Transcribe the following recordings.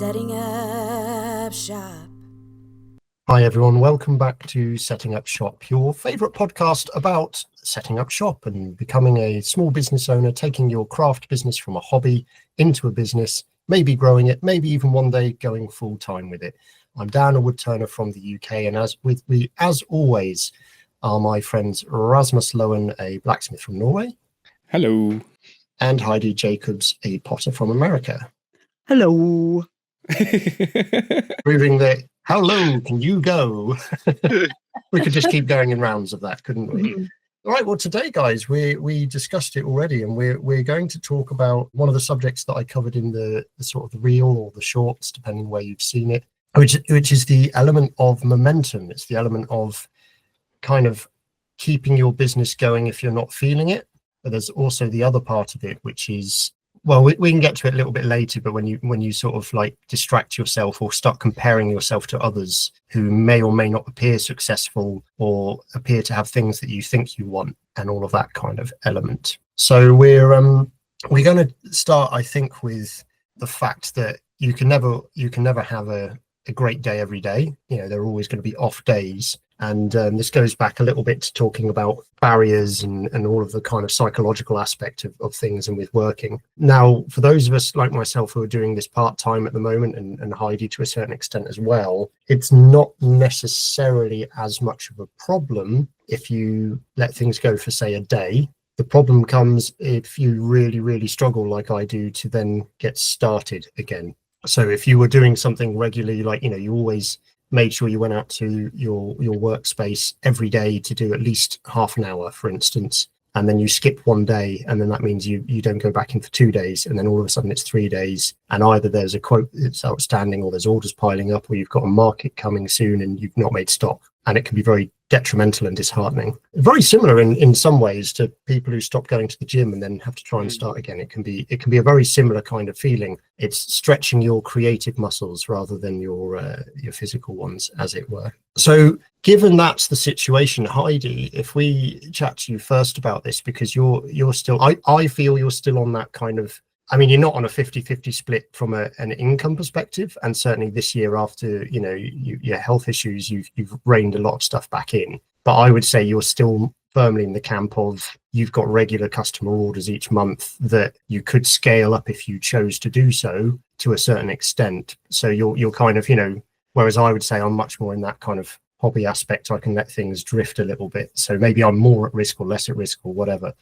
Setting up shop. Hi everyone, welcome back to Setting Up Shop, your favourite podcast about setting up shop and becoming a small business owner, taking your craft business from a hobby into a business, maybe growing it, maybe even one day going full time with it. I'm Dan, a woodturner from the UK, and as always, are my friends Rasmus Loen, a blacksmith from Norway. Hello. And Heidi Jacobs, a potter from America. Hello. Proving that how low can you go? We could just keep going in rounds of that, couldn't we? Mm-hmm. All right, well today guys, we discussed it already, and we're going to talk about one of the subjects that I covered in the sort of the reel or the shorts, depending where you've seen it, which is the element of momentum. It's the element of kind of keeping your business going if you're not feeling it. But there's also the other part of it, which is, well, we can get to it a little bit later, but when you sort of like distract yourself or start comparing yourself to others who may or may not appear successful or appear to have things that you think you want and all of that kind of element. So we're going to start, I think, with the fact that you can never have a great day every day. You know, there are always going to be off days. And this goes back a little bit to talking about barriers and all of the kind of psychological aspect of things and with working. Now, for those of us like myself who are doing this part-time at the moment, and Heidi to a certain extent as well, it's not necessarily as much of a problem if you let things go for, say, a day. The problem comes if you really, really struggle like I do to then get started again. So if you were doing something regularly, like, you know, you always made sure you went out to your workspace every day to do at least half an hour, for instance, and then you skip one day, and then that means you don't go back in for 2 days, and then all of a sudden it's 3 days, and either there's a quote that's outstanding, or there's orders piling up, or you've got a market coming soon and you've not made stock, and it can be very detrimental and disheartening. Very similar in some ways to people who stop going to the gym and then have to try and start again. It can be a very similar kind of feeling. It's stretching your creative muscles rather than your physical ones, as it were. So given that's the situation, Heidi, if we chat to you first about this, because you're still, I feel you're still on that kind of, I mean, you're not on a 50-50 split from an income perspective, and certainly this year after, you know, your health issues, you've reined a lot of stuff back in. But I would say you're still firmly in the camp of you've got regular customer orders each month that you could scale up if you chose to do so to a certain extent. So you're kind of, you know, whereas I would say I'm much more in that kind of hobby aspect. I can let things drift a little bit, so maybe I'm more at risk or less at risk or whatever.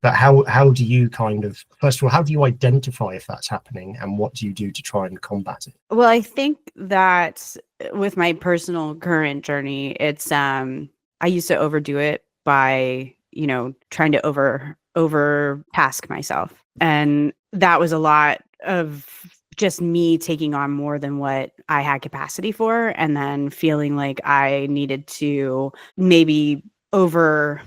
But how do you kind of, first of all, how do you identify if that's happening, and what do you do to try and combat it? Well, I think that with my personal current journey, it's I used to overdo it by, you know, trying to over task myself, and that was a lot of just me taking on more than what I had capacity for, and then feeling like I needed to maybe overdo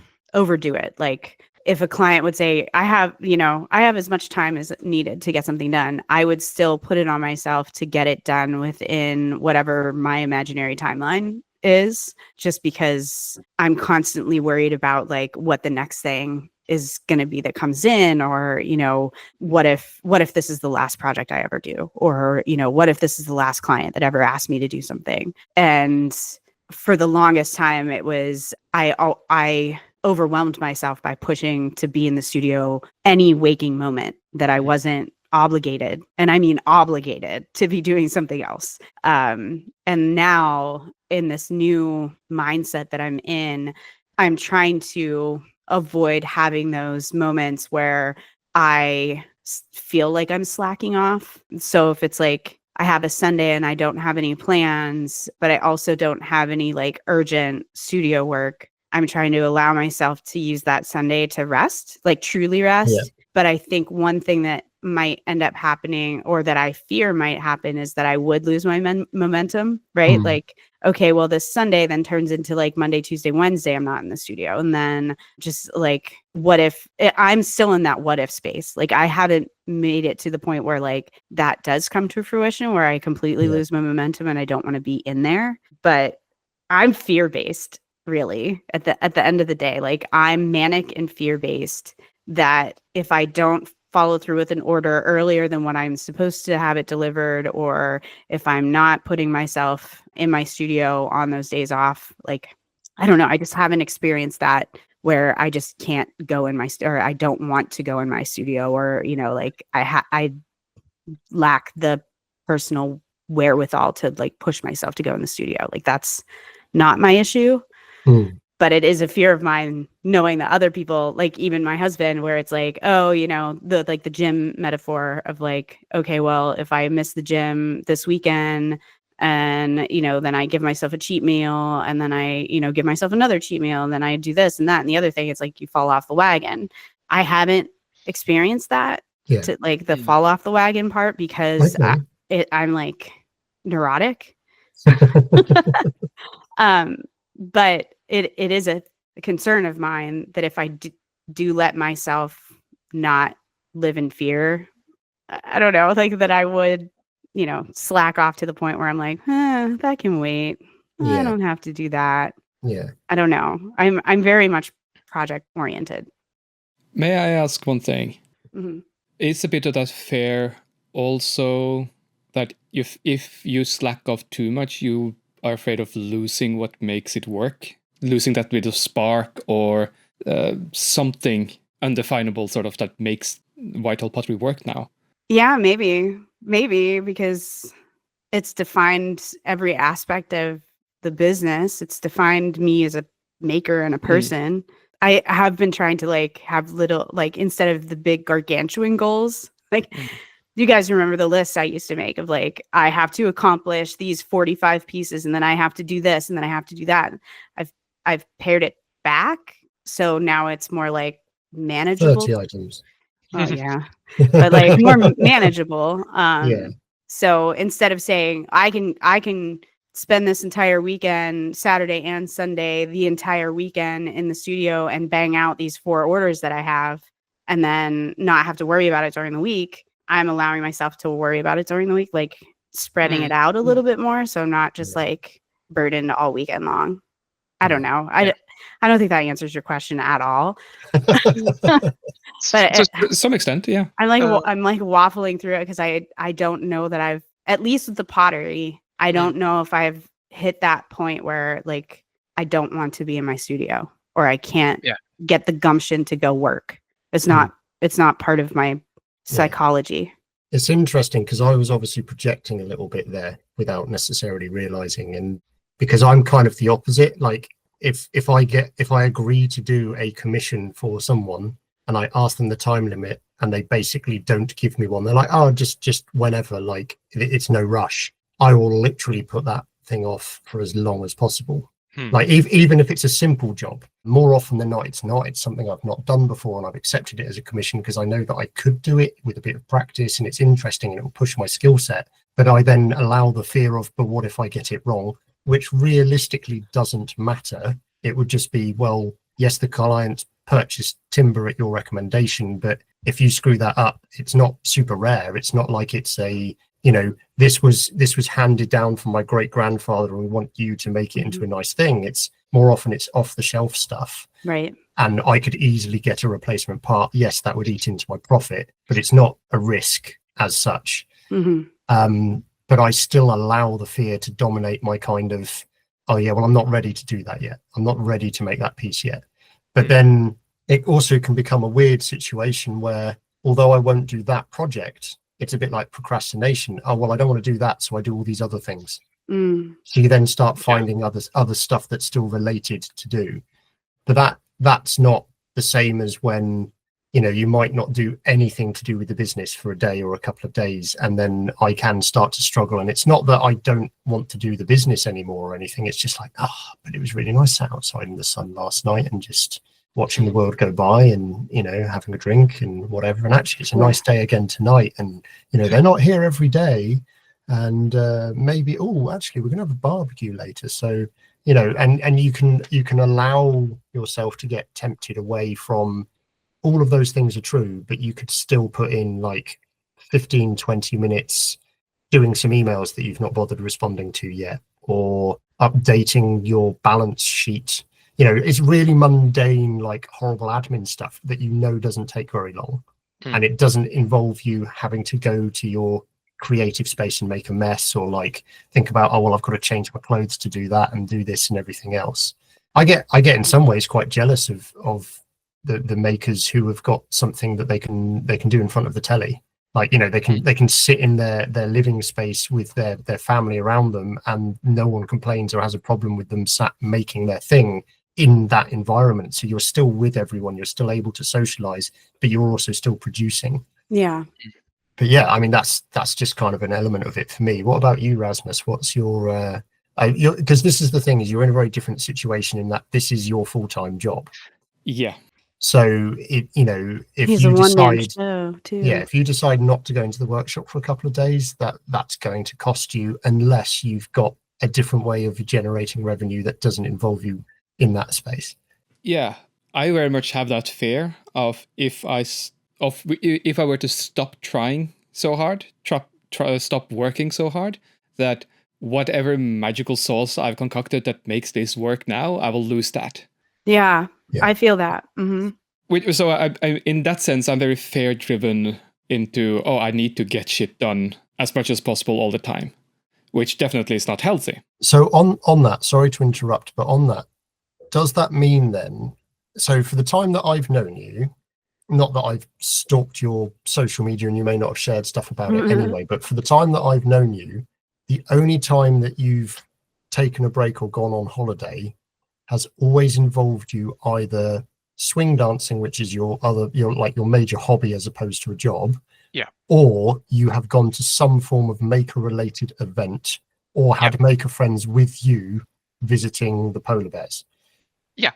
it. Like if a client would say, I have as much time as needed to get something done, I would still put it on myself to get it done within whatever my imaginary timeline is, just because I'm constantly worried about like what the next thing is going to be that comes in, or, you know, what if this is the last project I ever do, or, you know, what if this is the last client that ever asked me to do something. And for the longest time, it was I overwhelmed myself by pushing to be in the studio any waking moment that I wasn't obligated, and I mean obligated, to be doing something else. And now in this new mindset that I'm in, I'm trying to avoid having those moments where I feel like I'm slacking off. So if it's like I have a Sunday and I don't have any plans, but I also don't have any like urgent studio work, I'm trying to allow myself to use that Sunday to rest, like truly rest. Yeah. But I think one thing that might end up happening, or that I fear might happen, is that I would lose my momentum, right? Like, okay, well, this Sunday then turns into like Monday, Tuesday, Wednesday, I'm not in the studio. And then just like, what if I'm still in that what if space? Like I haven't made it to the point where like that does come to fruition, where I completely lose my momentum and I don't want to be in there. But I'm fear-based, really, at the end of the day. Like I'm manic and fear-based, that if I don't follow through with an order earlier than when I'm supposed to have it delivered, or if I'm not putting myself in my studio on those days off. Like, I don't know. I just haven't experienced that where I just can't go in my or I don't want to go in my studio, or, you know, like I lack the personal wherewithal to like push myself to go in the studio. Like, that's not my issue. But it is a fear of mine, knowing that other people, like even my husband, where it's like, oh, you know, the gym metaphor of like, okay, well, if I miss the gym this weekend, and, you know, then I give myself a cheat meal, and then I, you know, give myself another cheat meal, and then I do this and that and the other thing. It's like you fall off the wagon. I haven't experienced that, to like the fall off the wagon part, because I'm like neurotic. But it is a concern of mine that if I do let myself not live in fear, I don't know, like that I would, you know, slack off to the point where I'm like, that can wait. I don't have to do that. Yeah. I don't know. I'm very much project oriented. May I ask one thing? Mm-hmm. Is a bit of that fear also that if you slack off too much, you are afraid of losing what makes it work? Losing that bit of spark, or something undefinable sort of that makes Whitehall Pottery work now? Yeah, maybe because it's defined every aspect of the business. It's defined me as a maker and a person. I have been trying to like have little, like, instead of the big gargantuan goals, like you guys remember the list I used to make of like, I have to accomplish these 45 pieces, and then I have to do this, and then I have to do that. I've pared it back. So now it's more like manageable. 30 items. Oh yeah. But like more manageable. So instead of saying I can spend this entire weekend, Saturday and Sunday, the entire weekend in the studio and bang out these 4 orders that I have, and then not have to worry about it during the week, I'm allowing myself to worry about it during the week, like spreading it out a little bit more. So not just like burdened all weekend long. I don't know. I don't think that answers your question at all. But to some extent, yeah. I'm like waffling through it because I don't know that I've, at least with the pottery, I don't know if I've hit that point where like I don't want to be in my studio, or I can't get the gumption to go work. It's not part of my psychology. It's interesting because I was obviously projecting a little bit there without necessarily realizing, and because I'm kind of the opposite. Like if I agree to do a commission for someone and I ask them the time limit and they basically don't give me one, they're like, oh, just whenever, like it's no rush, I will literally put that thing off for as long as possible. Like even if it's a simple job, more often than not, it's something I've not done before, and I've accepted it as a commission because I know that I could do it with a bit of practice and it's interesting and it will push my skill set. But I then allow the fear of, but what if I get it wrong? Which realistically doesn't matter. It would just be, well, yes, the client purchased timber at your recommendation, but if you screw that up, it's not super rare. It's not like it's a, you know, this was handed down from my great grandfather and we want you to make it into a nice thing. It's more often it's off the shelf stuff. Right. And I could easily get a replacement part. Yes, that would eat into my profit, but it's not a risk as such. But I still allow the fear to dominate my kind of, oh yeah, well, I'm not ready to do that yet. I'm not ready to make that piece yet. But then it also can become a weird situation where, although I won't do that project, it's a bit like procrastination. Oh, well, I don't want to do that, so I do all these other things. So you then start finding other stuff that's still related to do. But that's not the same as when, you know, you might not do anything to do with the business for a day or a couple of days, and then I can start to struggle. And it's not that I don't want to do the business anymore or anything. It's just like, but it was really nice outside in the sun last night and just watching the world go by and, you know, having a drink and whatever. And actually it's a nice day again tonight. And, you know, they're not here every day. And maybe, actually we're gonna have a barbecue later. So, you know, and you can allow yourself to get tempted away from all of those things are true, but you could still put in like 15-20 minutes doing some emails that you've not bothered responding to yet, or updating your balance sheet. You know, it's really mundane, like horrible admin stuff that you know doesn't take very long. and it doesn't involve you having to go to your creative space and make a mess, or like think about, oh well, I've got to change my clothes to do that and do this and everything else. I get in some ways quite jealous of the makers who have got something that they can do in front of the telly. Like, you know, they can sit in their living space with their family around them, and no one complains or has a problem with them sat making their thing in that environment. So you're still with everyone, you're still able to socialize, but you're also still producing. Yeah. But yeah, I mean, that's just kind of an element of it for me. What about you, Rasmus? What's your because this is the thing, is you're in a very different situation in that this is your full-time job. Yeah. So if He's you a one-man decide, show too. yeah, if you decide not to go into the workshop for a couple of days, that's going to cost you, unless you've got a different way of generating revenue that doesn't involve you in that space. Yeah, I very much have that fear of if I were to stop trying so hard, stop working so hard, that whatever magical sauce I've concocted that makes this work now, I will lose that. Yeah. Yeah. I feel that. Mm-hmm. So I, in that sense, I'm very fear driven into, I need to get shit done as much as possible all the time, which definitely is not healthy. So on that, sorry to interrupt, but on that, does that mean then, so for the time that I've known you, not that I've stalked your social media and you may not have shared stuff about it anyway, but for the time that I've known you, the only time that you've taken a break or gone on holiday has always involved you either swing dancing, which is your major hobby as opposed to a job, or you have gone to some form of maker related event, or had maker friends with you visiting the polar bears. Yeah.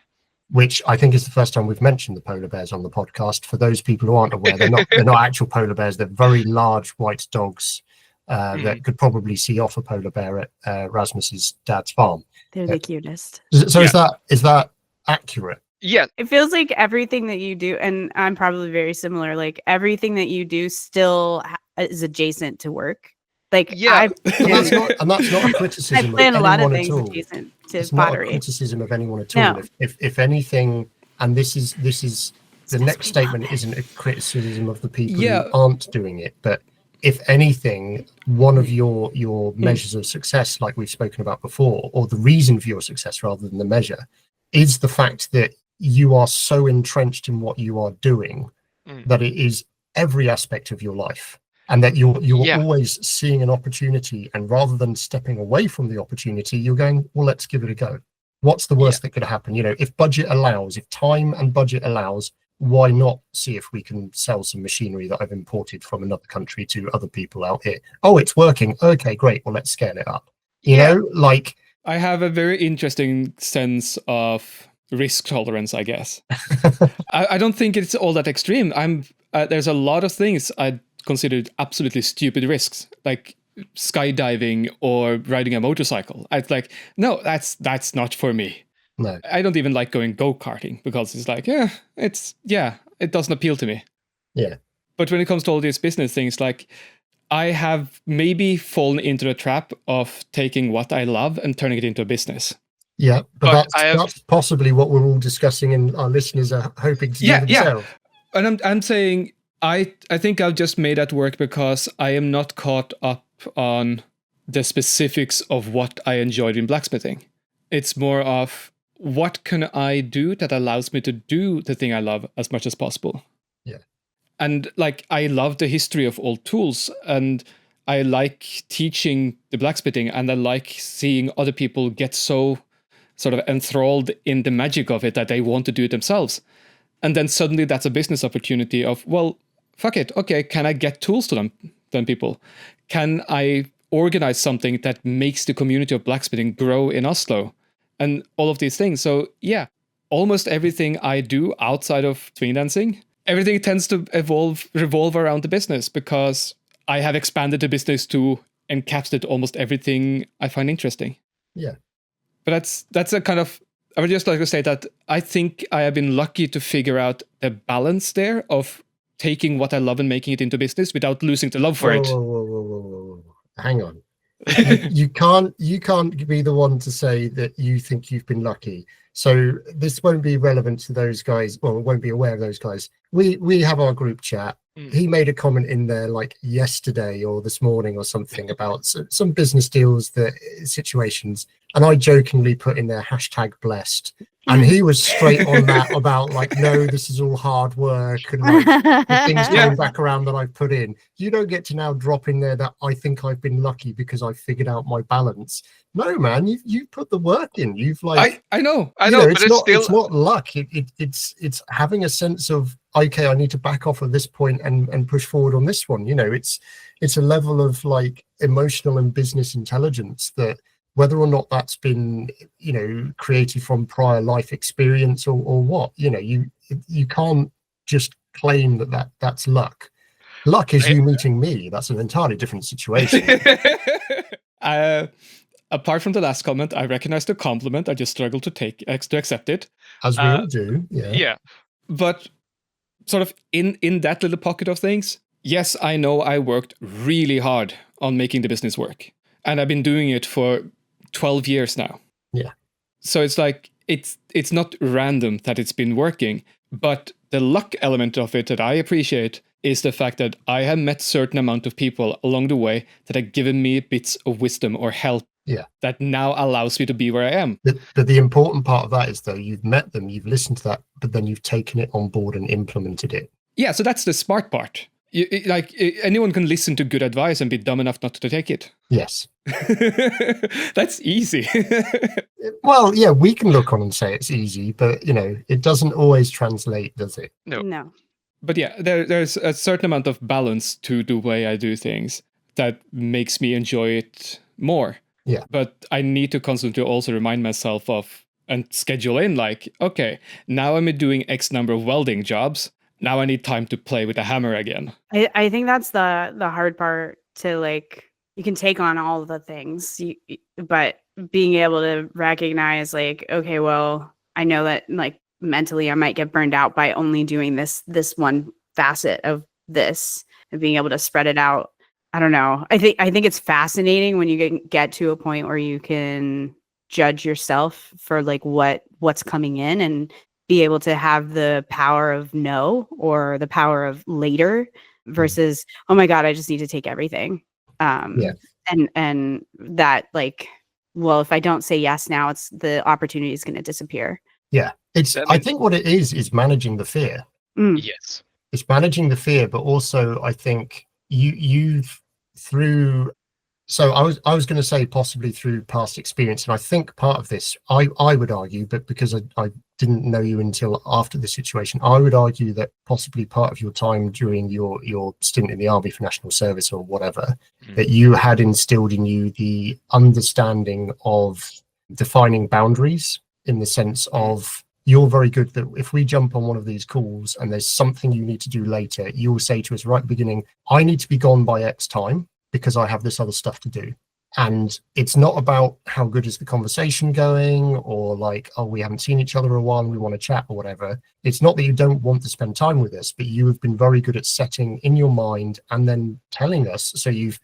Which I think is the first time we've mentioned the polar bears on the podcast. For those people who aren't aware, they're not actual polar bears. They're very large white dogs that could probably see off a polar bear at Rasmus's dad's farm. They're the cutest. So is that accurate? Yeah. It feels like everything that you do, and I'm probably very similar, like everything that you do still is adjacent to work. Like, Yeah. And that's not a criticism. I plan of a lot of anyone things at all. adjacent to It's not a pottery. criticism of anyone at all. No. If anything, and this is the next statement isn't a criticism of the people who aren't doing it, but if anything, one of your measures of success, like we've spoken about before, or the reason for your success rather than the measure, is the fact that you are so entrenched in what you are doing that it is every aspect of your life, and that you're always seeing an opportunity, and rather than stepping away from the opportunity, you're going, well, let's give it a go. What's the worst that could happen? If budget allows, if time and budget allows, why not see if we can sell some machinery that I've imported from another country to other people out here? Oh, it's working. Okay, great. Well, let's scale it up. You know, like, I have a very interesting sense of risk tolerance, I guess. I don't think it's all that extreme. There's a lot of things I considered absolutely stupid risks, like skydiving or riding a motorcycle. It's like, no, that's not for me. No, I don't even like going go-karting because it's like, it doesn't appeal to me. Yeah. But when it comes to all these business things, like, I have maybe fallen into the trap of taking what I love and turning it into a business. Yeah, but that's possibly what we're all discussing, and our listeners are hoping to do themselves. And I'm saying I think I've just made that work because I am not caught up on the specifics of what I enjoyed in blacksmithing. It's more of, what can I do that allows me to do the thing I love as much as possible? Yeah. And like, I love the history of old tools, and I like teaching the blacksmithing, and I like seeing other people get so sort of enthralled in the magic of it that they want to do it themselves. And then suddenly that's a business opportunity of, well, fuck it. Okay, can I get tools to them people? Can I organize something that makes the community of blacksmithing grow in Oslo? And all of these things. So yeah, almost everything I do outside of swing dancing, everything tends to revolve around the business, because I have expanded the business to encapsulate almost everything I find interesting. Yeah. But that's a kind of, I would just like to say that I think I have been lucky to figure out the balance there of taking what I love and making it into business without losing the love for it. Whoa. Hang on. you can't be the one to say that you think you've been lucky. So this won't be relevant to those guys. Well, it won't be aware of those guys. We have our group chat. He made a comment in there like yesterday or this morning or something about some business deals, situations, and I jokingly put in there #blessed, and he was straight on that about like, no, this is all hard work and like the things going back around that I've put in. You don't get to now drop in there that I think I've been lucky because I figured out my balance. No, man, you put the work in. You've like I know, but it's not luck. It's having a sense of, okay, I need to back off of this point and push forward on this one. It's a level of like emotional and business intelligence that, whether or not that's been created from prior life experience or what, you can't just claim that's luck. Luck is you meeting me. That's an entirely different situation. Apart from the last comment, I recognize the compliment. I just struggle to accept it. As we all do. Yeah. But sort of in that little pocket of things, yes, I know I worked really hard on making the business work. And I've been doing it for 12 years now. Yeah. So it's like, it's not random that it's been working, but the luck element of it that I appreciate is the fact that I have met certain amount of people along the way that have given me bits of wisdom or help that now allows me to be where I am. But the important part of that is, though, you've met them, you've listened to that, but then you've taken it on board and implemented it. Yeah, so that's the smart part. Anyone can listen to good advice and be dumb enough not to take it. Yes. That's easy. Well, yeah, we can look on and say it's easy, but, it doesn't always translate, does it? No. But yeah, there's a certain amount of balance to the way I do things that makes me enjoy it more. Yeah. But I need to constantly also remind myself of and schedule in like, okay, now I'm doing X number of welding jobs. Now I need time to play with a hammer again. I think that's the hard part to like, you can take on all of the things, but being able to recognize like, okay, well, I know that like mentally I might get burned out by only doing this one facet of this, and being able to spread it out. I don't know. I think it's fascinating when you get to a point where you can judge yourself for like what's coming in and be able to have the power of no or the power of later versus, oh my God, I just need to take everything. And that like, well, if I don't say yes now, it's the opportunity is going to disappear. Yeah. I think what it is managing the fear. Yes. It's managing the fear, but also I think you've through, so I was going to say possibly through past experience, and I think part of this, I would argue, but because I didn't know you until after the situation, I would argue that possibly part of your time during your stint in the Army for National Service or whatever, that you had instilled in you the understanding of defining boundaries, in the sense of, you're very good that if we jump on one of these calls and there's something you need to do later, you will say to us right at the beginning, I need to be gone by X time because I have this other stuff to do. And it's not about how good is the conversation going, or like, oh, we haven't seen each other a while and we want to chat or whatever. It's not that you don't want to spend time with us, but you have been very good at setting in your mind and then telling us. So you've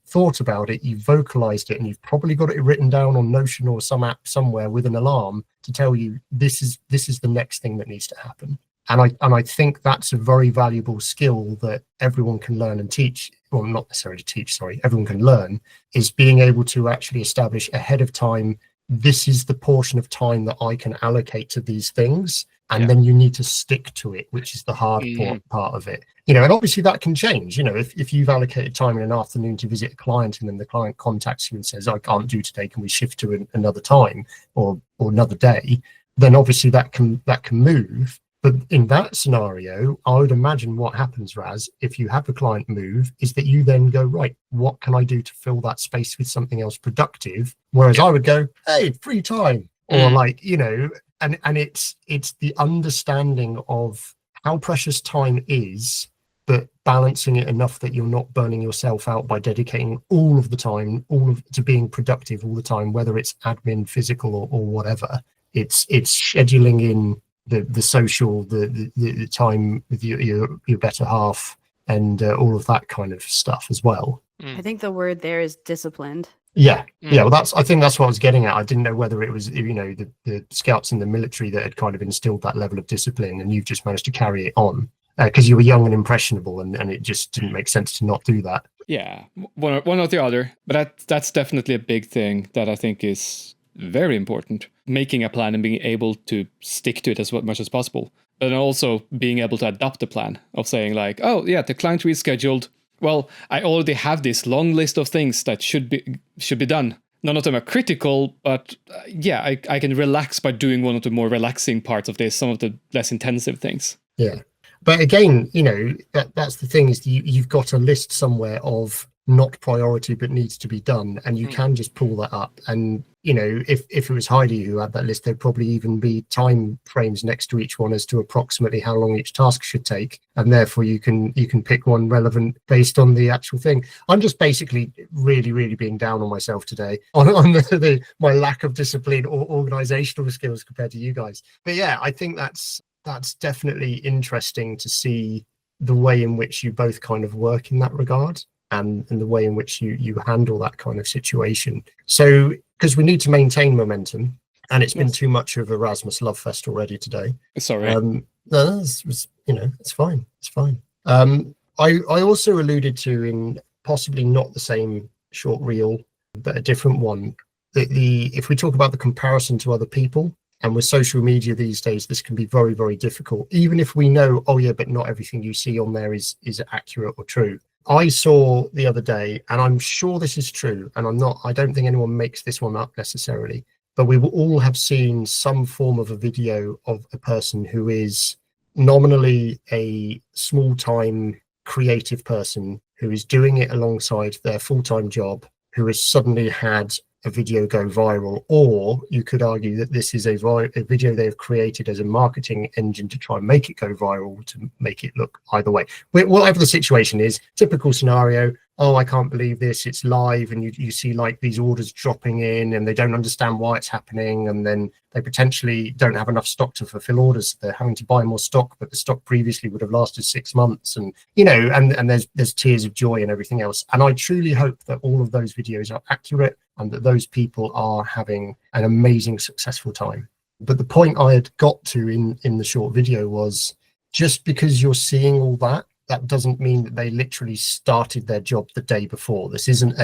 thought about it, you've vocalized it, and you've probably got it written down on Notion or some app somewhere with an alarm to tell you this is the next thing that needs to happen. And I think that's a very valuable skill that everyone can learn and teach. Well, not necessarily teach, sorry, everyone can learn, is being able to actually establish ahead of time, this is the portion of time that I can allocate to these things. And then you need to stick to it, which is the hard part of it. And obviously that can change. If you've allocated time in an afternoon to visit a client and then the client contacts you and says, I can't do today, can we shift to another time or another day? Then obviously that can move. But in that scenario, I would imagine what happens, Raz, if you have a client move, is that you then go, right, what can I do to fill that space with something else productive? Whereas I would go, hey, free time, or like, and it's the understanding of how precious time is, but balancing it enough that you're not burning yourself out by dedicating all of the time, to being productive all the time, whether it's admin, physical, or whatever. It's scheduling in the social, the time with your better half, and all of that kind of stuff as well. I think the word there is disciplined. Yeah. Well, I think that's what I was getting at. I didn't know whether it was, the scouts in the military that had kind of instilled that level of discipline, and you've just managed to carry it on because you were young and impressionable, and it just didn't make sense to not do that. Yeah, one or the other. But that's definitely a big thing that I think is very important. Making a plan and being able to stick to it as much as possible. And also being able to adopt the plan of saying like, oh yeah, the client rescheduled. Well, I already have this long list of things that should be done. None of them are critical, but I can relax by doing one of the more relaxing parts of this, some of the less intensive things. Yeah. But again, that's the thing is you've got a list somewhere of not priority but needs to be done, and you can just pull that up. And if it was Heidi who had that list, there'd probably even be time frames next to each one as to approximately how long each task should take, and therefore you can pick one relevant based on the actual thing. I'm just basically really, really being down on myself today on my lack of discipline or organizational skills compared to you guys. But yeah, I think that's definitely interesting to see the way in which you both kind of work in that regard, and the way in which you handle that kind of situation. So, because we need to maintain momentum, and it's been too much of a Rasmus love fest already today. Sorry. No, it's fine. It's fine. I also alluded to, in possibly not the same short reel, but a different one, that if we talk about the comparison to other people, and with social media these days, this can be very, very difficult. Even if we know, oh yeah, but not everything you see on there is accurate or true. I saw the other day, and I'm sure this is true, and I don't think anyone makes this one up necessarily, but we will all have seen some form of a video of a person who is nominally a small-time creative person who is doing it alongside their full-time job, who has suddenly had a video go viral. Or you could argue that this is a video they have created as a marketing engine to try and make it go viral, to make it look either way. Whatever the situation is, typical scenario, oh, I can't believe this, it's live, and you see like these orders dropping in, and they don't understand why it's happening, and then they potentially don't have enough stock to fulfill orders, so they're having to buy more stock, but the stock previously would have lasted 6 months, and and there's tears of joy and everything else. And I truly hope that all of those videos are accurate, and that those people are having an amazing, successful time. But the point I had got to in the short video was, just because you're seeing all that doesn't mean that they literally started their job the day before. This isn't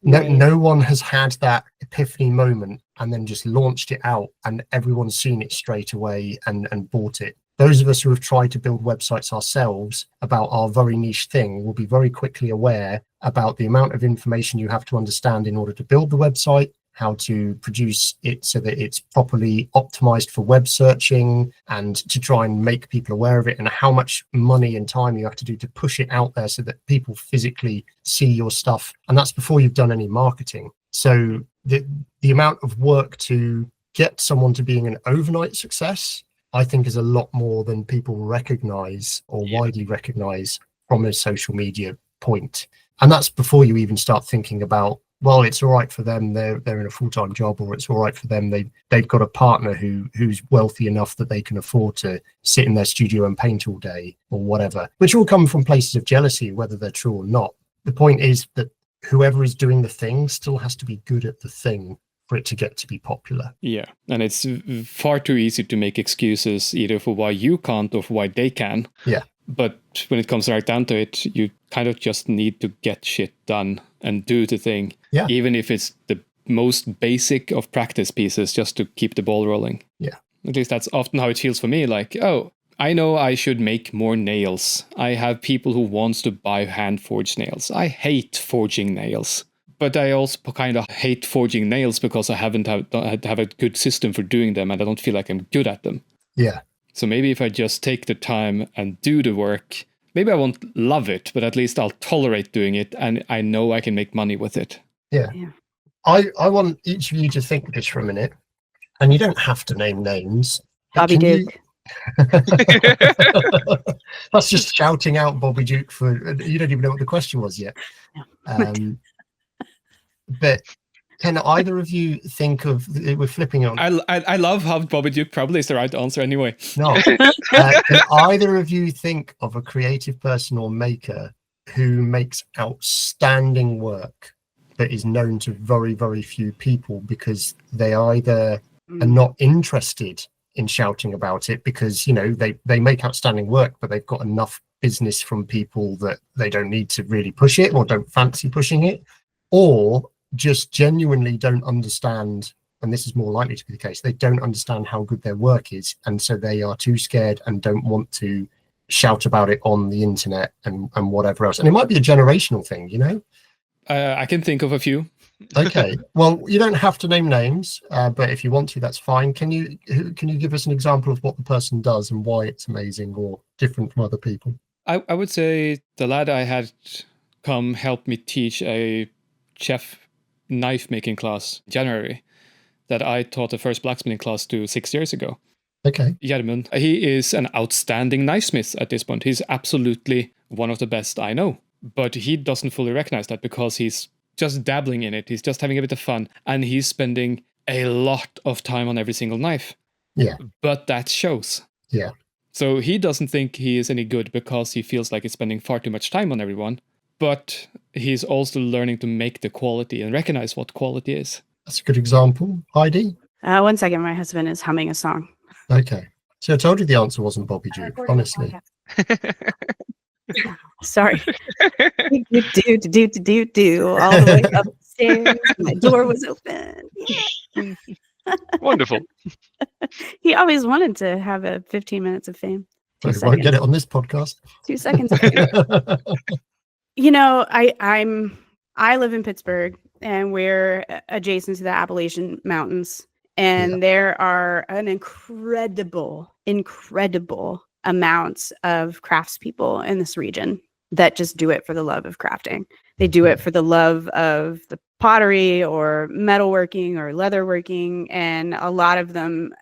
no one has had that epiphany moment and then just launched it out and everyone's seen it straight away and bought it. Those of us who have tried to build websites ourselves about our very niche thing will be very quickly aware about the amount of information you have to understand in order to build the website, how to produce it so that it's properly optimized for web searching, and to try and make people aware of it, and how much money and time you have to do to push it out there so that people physically see your stuff. And that's before you've done any marketing. So the amount of work to get someone to being an overnight success, I think, is a lot more than people recognize or widely recognize from a social media point. And that's before you even start thinking about, well, it's all right for them, they're in a full-time job, or it's all right for them, they've got a partner who's wealthy enough that they can afford to sit in their studio and paint all day, or whatever, which all come from places of jealousy, whether they're true or not. The point is that whoever is doing the thing still has to be good at the thing for it to get to be popular. Yeah, and it's far too easy to make excuses either for why you can't or for why they can. Yeah. But when it comes right down to it, you kind of just need to get shit done and do the thing. Yeah. Even if it's the most basic of practice pieces, just to keep the ball rolling. Yeah. At least that's often how it feels for me. Like, oh, I know I should make more nails. I have people who wants to buy hand-forged nails. I hate forging nails. But I also kind of hate forging nails because I haven't have a good system for doing them, and I don't feel like I'm good at them. Yeah. So maybe if I just take the time and do the work, maybe I won't love it, but at least I'll tolerate doing it, and I know I can make money with it. Yeah. I want each of you to think this for a minute, and you don't have to name names. Bobby Duke. That's just shouting out Bobby Duke for, you don't even know what the question was yet. But can either of you think of, we're flipping on. I love how Bobby Duke probably is the right answer anyway. No. Can either of you think of a creative person or maker who makes outstanding work that is known to very, very few people because they either are not interested in shouting about it because, you know, they make outstanding work, but they've got enough business from people that they don't need to really push it or don't fancy pushing it, or just genuinely don't understand, and this is more likely to be the case, they don't understand how good their work is, and so they are too scared and don't want to shout about it on the internet and whatever else. And it might be a generational thing, you know. I can think of a few. Okay, well, you don't have to name names, but if you want to, that's fine. Can you give us an example of what the person does and why it's amazing or different from other people? I would say the lad I had come help me teach a chef knife making class in January that I taught the first blacksmithing class to 6 years ago. Okay. Jermund, he is an outstanding knifesmith at this point. He's absolutely one of the best I know. But he doesn't fully recognize that because he's just dabbling in it. He's just having a bit of fun. And he's spending a lot of time on every single knife. Yeah. But that shows. Yeah. So he doesn't think he is any good because he feels like he's spending far too much time on everyone. But he's also learning to make the quality and recognize what quality is. That's a good example. Heidi? 1 second, my husband is humming a song. Okay. So I told you the answer wasn't Bobby Duke, honestly. Sorry. do all the way upstairs. My door was open. Wonderful. He always wanted to have a 15 minutes of fame. So we won't get it on this podcast. 2 seconds. You know, I live in Pittsburgh, and we're adjacent to the Appalachian Mountains, and there are an incredible amounts of craftspeople in this region that just do it for the love of crafting. They do it for the love of the pottery or metalworking or leatherworking, and a lot of them,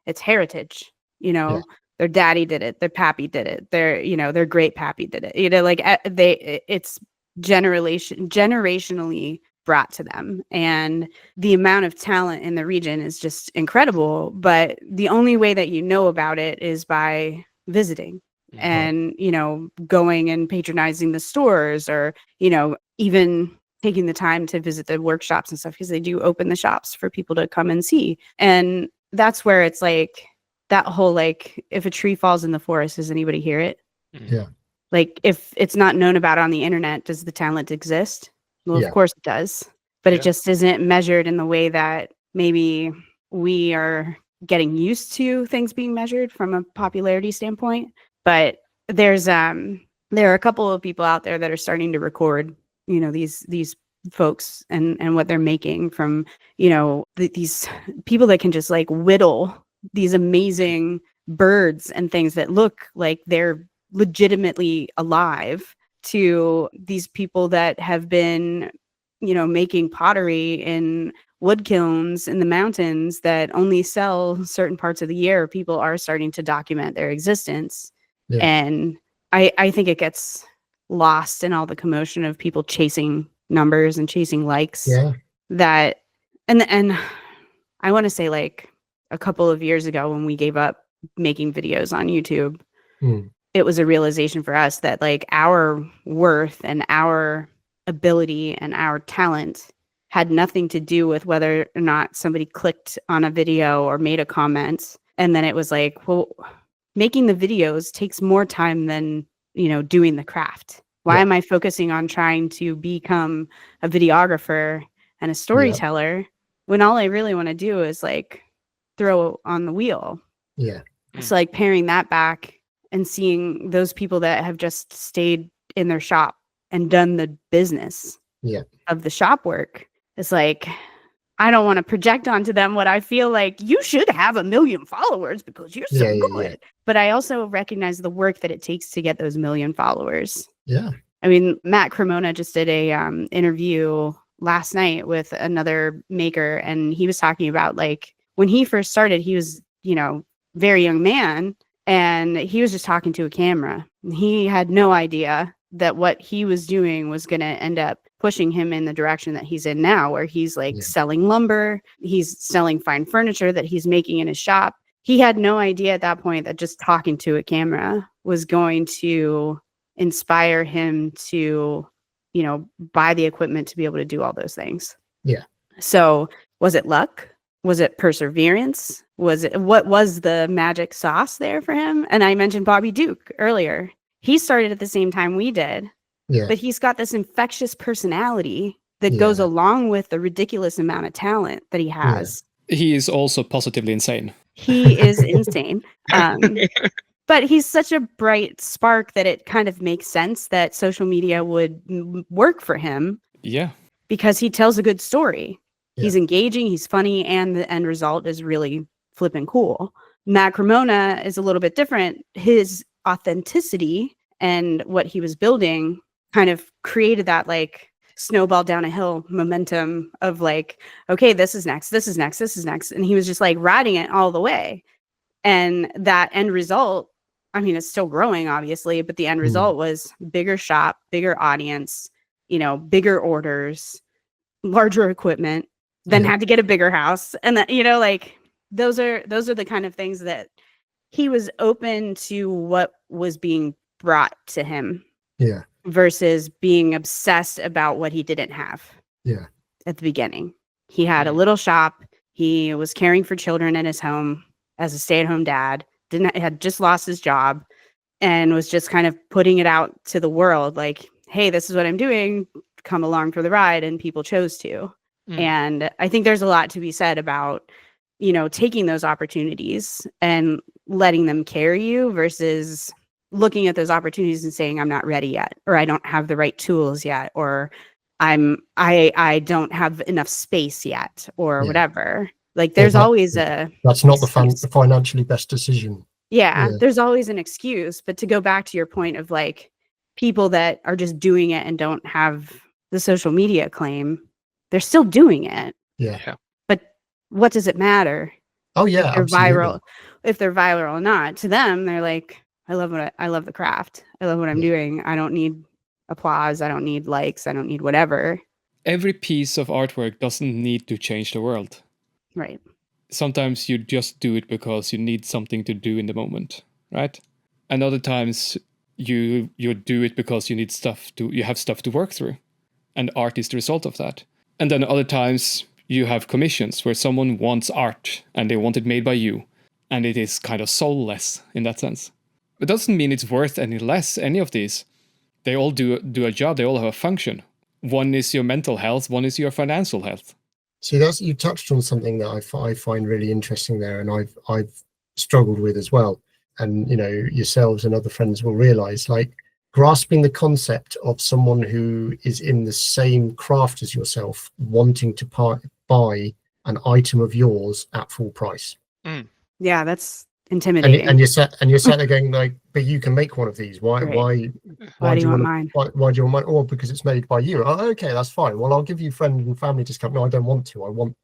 it's heritage. You know, their daddy did it, their pappy did it, their great pappy did it. You know, like it's generationally brought to them, and the amount of talent in the region is just incredible. But the only way that you know about it is by visiting and, you know, going and patronizing the stores, or, you know, even taking the time to visit the workshops and stuff, because they do open the shops for people to come and see. And that's where it's like that whole, like, if a tree falls in the forest, does anybody hear it? Yeah. Like, if it's not known about on the internet, does the talent exist? Well, of course it does, but it just isn't measured in the way that maybe we are getting used to things being measured from a popularity standpoint. But there are a couple of people out there that are starting to record, you know, these folks and what they're making from, you know, these people that can just like whittle these amazing birds and things that look like they're legitimately alive, to these people that have been, you know, making pottery in wood kilns in the mountains that only sell certain parts of the year. People are starting to document their existence. And I think it gets lost in all the commotion of people chasing numbers and chasing likes. That and I want to say, like, a couple of years ago when we gave up making videos on YouTube, it was a realization for us that, like, our worth and our ability and our talent had nothing to do with whether or not somebody clicked on a video or made a comment. And then it was like, well, making the videos takes more time than, you know, doing the craft. Why am I focusing on trying to become a videographer and a storyteller when all I really want to do is, like, throw on the wheel? It's like paring that back and seeing those people that have just stayed in their shop and done the business of the shop work. It's like, I don't want to project onto them what I feel like you should have 1 million followers because you're so good. But I also recognize the work that it takes to get those 1 million followers. I mean, Matt Cremona just did a interview last night with another maker, and he was talking about, like, when he first started, he was, you know, very young man, and he was just talking to a camera. He had no idea that what he was doing was going to end up pushing him in the direction that he's in now, where he's like selling lumber, he's selling fine furniture that he's making in his shop. He had no idea at that point that just talking to a camera was going to inspire him to, you know, buy the equipment to be able to do all those things. Yeah. So was it luck? Was it perseverance? What was the magic sauce there for him? And I mentioned Bobby Duke earlier. He started at the same time we did, Yeah. but he's got this infectious personality that Yeah. goes along with the ridiculous amount of talent that he has. He is also positively insane. He is insane. But he's such a bright spark that it kind of makes sense that social media would work for him. Yeah. Because he tells a good story. Yeah. He's engaging, he's funny, and the end result is really flipping cool. Matt Cremona is a little bit different. His authenticity and what he was building kind of created that like snowball down a hill momentum of like, okay, this is next, this is next, this is next. And he was just like riding it all the way. And that end result, I mean, it's still growing, obviously, but the end result was bigger shop, bigger audience, you know, bigger orders, larger equipment, then had to get a bigger house. And that, you know, like those are the kind of things that he was open to what was being brought to him. Yeah. Versus being obsessed about what he didn't have. Yeah. At the beginning. He had a little shop. He was caring for children in his home as a stay-at-home dad. Had just lost his job and was just kind of putting it out to the world like, hey, this is what I'm doing. Come along for the ride. And people chose to. And I think there's a lot to be said about, you know, taking those opportunities and letting them carry you versus looking at those opportunities and saying, I'm not ready yet, or I don't have the right tools yet, or I don't have enough space yet, or whatever. Like there's always that's not the financially best decision. Yeah, there's always an excuse. But to go back to your point of like people that are just doing it and don't have the social media claim, they're still doing it. Yeah. But what does it matter? Oh yeah, if they're viral, if they're viral or not. To them, they're like, I love the craft. I love what I'm doing. I don't need applause. I don't need likes. I don't need whatever. Every piece of artwork doesn't need to change the world. Right. Sometimes you just do it because you need something to do in the moment, right? And other times you do it because you have stuff to work through. And art is the result of that. And then other times you have commissions where someone wants art and they want it made by you. And it is kind of soulless in that sense. It doesn't mean it's worth any less, any of these. They all do a job, they all have a function. One is your mental health, one is your financial health. See, you touched on something that I find really interesting there, and I've struggled with as well. And you know, yourselves and other friends will realize, like, grasping the concept of someone who is in the same craft as yourself wanting to buy an item of yours at full price. Yeah, that's intimidating. And you're sat there going like, but you can make one of these. Why do you want mine? Why do you want mine? Or because it's made by you. Oh, okay, that's fine. Well, I'll give you friend and family discount. No, I don't want to. I want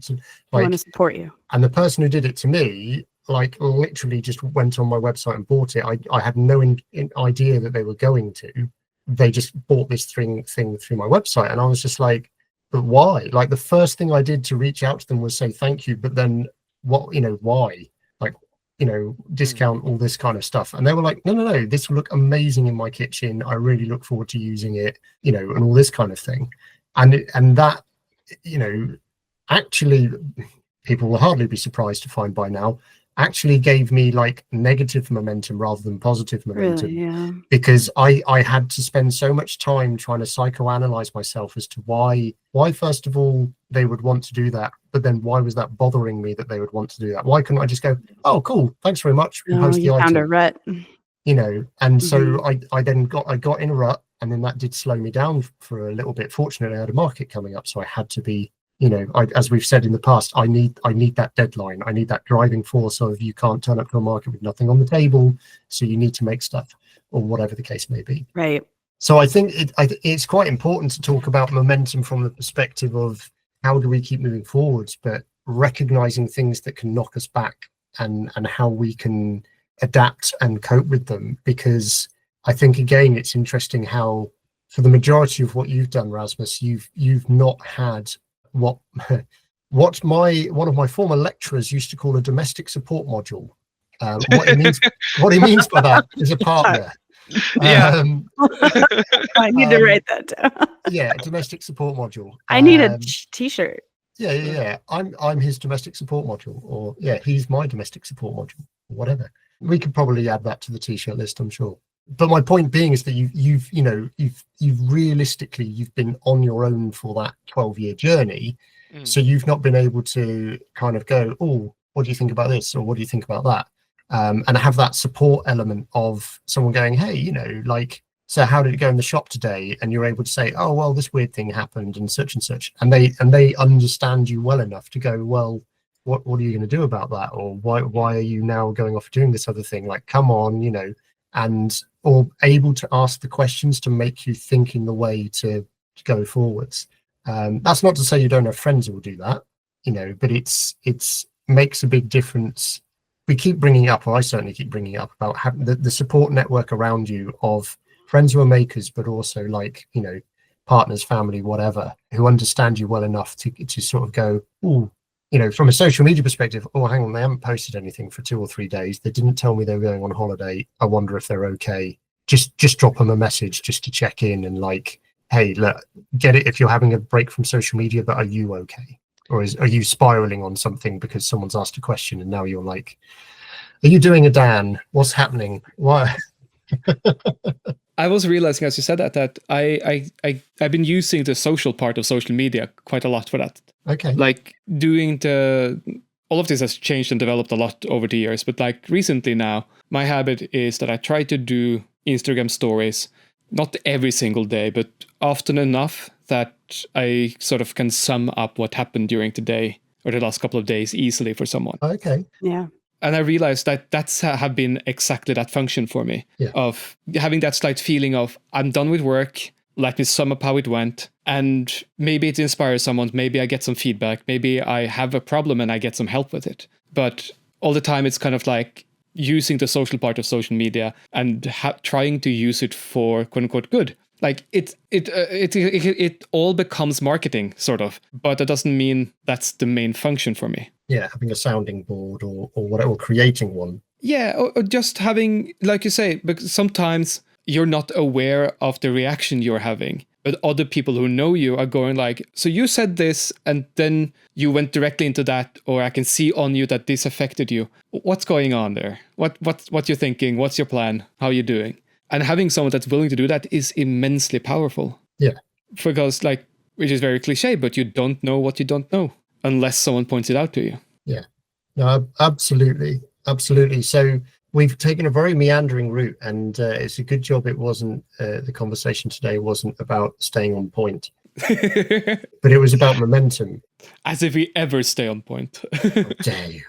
to. Like, I want to support you. And the person who did it to me, like, literally just went on my website and bought it. I had no idea that they were going to. They just bought this thing through my website, and I was just like, but why? Like, the first thing I did to reach out to them was say thank you, but then what? You know, why? Like, you know, discount, all this kind of stuff. And they were like, no, this will look amazing in my kitchen. I really look forward to using it, you know, and all this kind of thing. And that, you know, actually, people will hardly be surprised to find by now, actually gave me like negative momentum rather than positive momentum. Really, yeah. Because I had to spend so much time trying to psychoanalyze myself as to why first of all they would want to do that, but then why was that bothering me that they would want to do that? Why couldn't I just go, oh cool, thanks very much, post the item. Found a rut, you know? And so I got in a rut, and then that did slow me down for a little bit. Fortunately, I had a market coming up, so I had to be, you know, as we've said in the past, I need that deadline. I need that driving force of, you can't turn up to a market with nothing on the table, so you need to make stuff, or whatever the case may be. Right. So I think it's quite important to talk about momentum from the perspective of how do we keep moving forwards, but recognizing things that can knock us back and how we can adapt and cope with them. Because I think, again, it's interesting how for the majority of what you've done, Rasmus, you've not had what one of my former lecturers used to call a domestic support module. What he means by that is a partner. Yeah. I need to write that down. Yeah, domestic support module. I need a t-shirt. Yeah. I'm his domestic support module, or yeah, he's my domestic support module, or whatever. We could probably add that to the t-shirt list, I'm sure. But my point being is that you've realistically you've been on your own for that 12-year journey, so you've not been able to kind of go, oh, what do you think about this, or what do you think about that, and have that support element of someone going, hey, like, so how did it go in the shop today? And you're able to say, oh, well, this weird thing happened and such, and they understand you well enough to go, well, what are you going to do about that, or why are you now going off doing this other thing? Like, come on, and or able to ask the questions to make you think in the way to go forwards. That's not to say you don't have friends who will do that, but it's makes a big difference. We keep bringing up, or I certainly keep bringing up, about having the support network around you of friends who are makers, but also like, partners, family, whatever, who understand you well enough to sort of go, ooh, from a social media perspective, oh, hang on, they haven't posted anything for 2 or 3 days. They didn't tell me they were going on holiday. I wonder if they're okay. Just drop them a message just to check in and like, hey, look, get it if you're having a break from social media, but are you okay? Or are you spiraling on something because someone's asked a question and now you're like, are you doing a Dan? What's happening? Why? I was realizing as you said that I've been using the social part of social media quite a lot for that. Okay. Like doing all of this has changed and developed a lot over the years, but like recently now, my habit is that I try to do Instagram stories, not every single day, but often enough that I sort of can sum up what happened during the day or the last couple of days easily for someone. Okay. Yeah. And I realized that that's have been exactly that function for me, of having that slight feeling of I'm done with work, let me sum up how it went, and maybe it inspires someone, maybe I get some feedback, maybe I have a problem and I get some help with it. But all the time it's kind of like using the social part of social media and trying to use it for quote unquote good. Like it all becomes marketing sort of, but that doesn't mean that's the main function for me. Yeah, having a sounding board or whatever, or creating one. Yeah, or just having, like you say, because sometimes you're not aware of the reaction you're having, but other people who know you are going like, so you said this and then you went directly into that, or I can see on you that this affected you. What's going on there? What you're thinking? What's your plan? How are you doing? And having someone that's willing to do that is immensely powerful. Yeah. Because like, which is very cliche, but you don't know what you don't know unless someone points it out to you. Yeah. No, absolutely. Absolutely. So we've taken a very meandering route, and it's a good job it wasn't, the conversation today wasn't about staying on point, but it was about momentum. As if we ever stay on point. How dare you?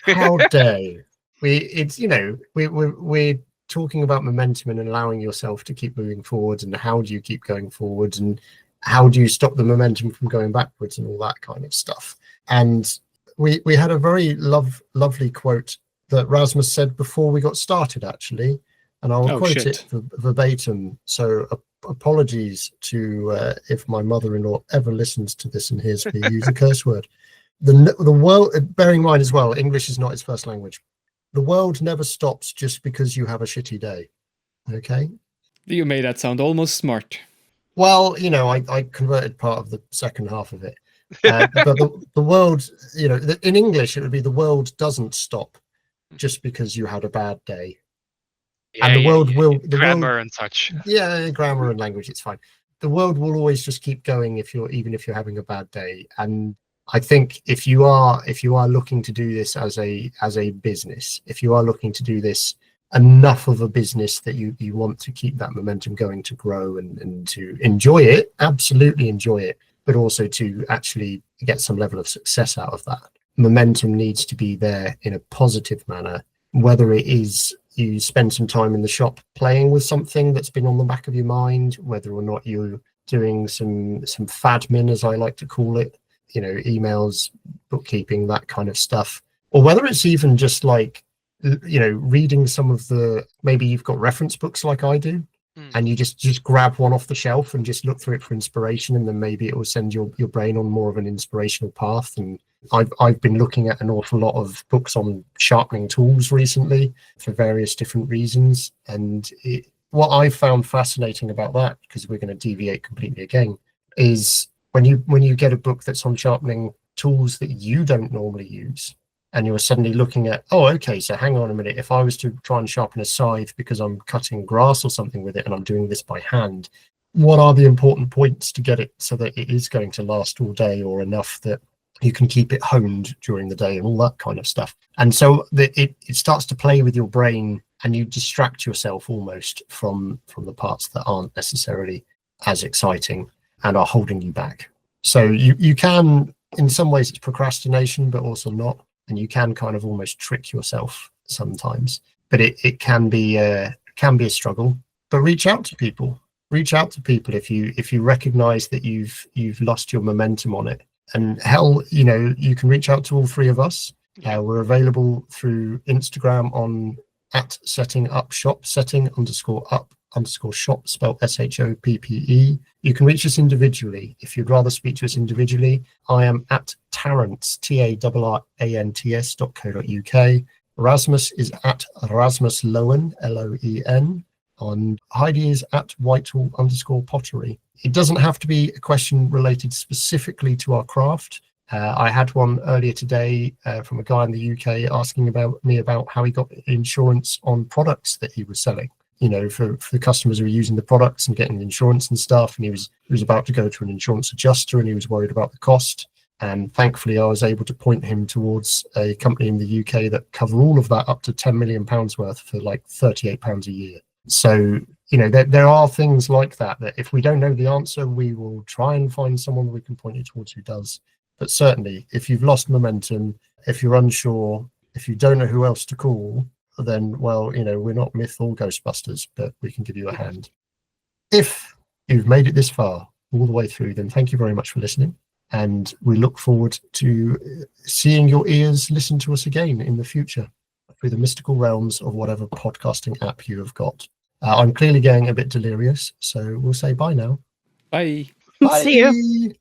How dare you? We're talking about momentum and allowing yourself to keep moving forwards, and how do you keep going forwards, and how do you stop the momentum from going backwards, and all that kind of stuff. And we had a very lovely quote that Rasmus said before we got started, actually, and I'll quote it verbatim. So apologies to if my mother-in-law ever listens to this and hears me use a curse word. The world, bearing in mind as well, English is not his first language. The world never stops just because you have a shitty day. Okay? You made that sound almost smart. Well, I converted part of the second half of it. But the world, in English, it would be the world doesn't stop just because you had a bad day. Yeah, and the world will... grammar and such. Yeah, grammar and language, it's fine. The world will always just keep going even if you're having a bad day. And I think if you are looking to do this as a business, if you are looking to do this enough of a business that you want to keep that momentum going, to grow and to enjoy it, absolutely enjoy it, but also to actually get some level of success out of that. Momentum needs to be there in a positive manner, whether it is you spend some time in the shop playing with something that's been on the back of your mind, whether or not you're doing some fadmin, as I like to call it, emails, bookkeeping, that kind of stuff, or whether it's even just like, reading some of maybe you've got reference books like I do, and you just grab one off the shelf and just look through it for inspiration, and then maybe it will send your brain on more of an inspirational path. And I've been looking at an awful lot of books on sharpening tools recently for various different reasons, and what I found fascinating about that, because we're going to deviate completely again, is when you get a book that's on sharpening tools that you don't normally use, and you're suddenly looking at, oh, okay, so hang on a minute, if I was to try and sharpen a scythe because I'm cutting grass or something with it and I'm doing this by hand, what are the important points to get it so that it is going to last all day, or enough that you can keep it honed during the day and all that kind of stuff. And so it starts to play with your brain, and you distract yourself almost from the parts that aren't necessarily as exciting and are holding you back. So you can, in some ways it's procrastination, but also not. And you can kind of almost trick yourself sometimes, but it can be a struggle. But reach out to people if you recognize that you've lost your momentum on it. And hell, you can reach out to all three of us. We're available through Instagram on @setting_up_shop, setting_up_shop, spelled SHOPPE. You can reach us individually. If you'd rather speak to us individually, I am at Tarrant, TARRANTS.co.uk. Rasmus is at Rasmus Loen, LOEN. And Heidi is at Whitehall_pottery. It doesn't have to be a question related specifically to our craft. I had one earlier today from a guy in the UK asking me about how he got insurance on products that he was selling. For the customers who are using the products and getting the insurance and stuff. And he was about to go to an insurance adjuster, and he was worried about the cost. And thankfully, I was able to point him towards a company in the UK that cover all of that up to £10 million worth for like £38 a year. So, there are things like that if we don't know the answer, we will try and find someone we can point you towards who does. But certainly, if you've lost momentum, if you're unsure, if you don't know who else to call, then, well, we're not Myth or Ghostbusters, but we can give you a hand. If you've made it this far, all the way through, then thank you very much for listening. And we look forward to seeing your ears listen to us again in the future through the mystical realms of whatever podcasting app you have got. I'm clearly getting a bit delirious, so we'll say bye now. Bye. Bye. See you.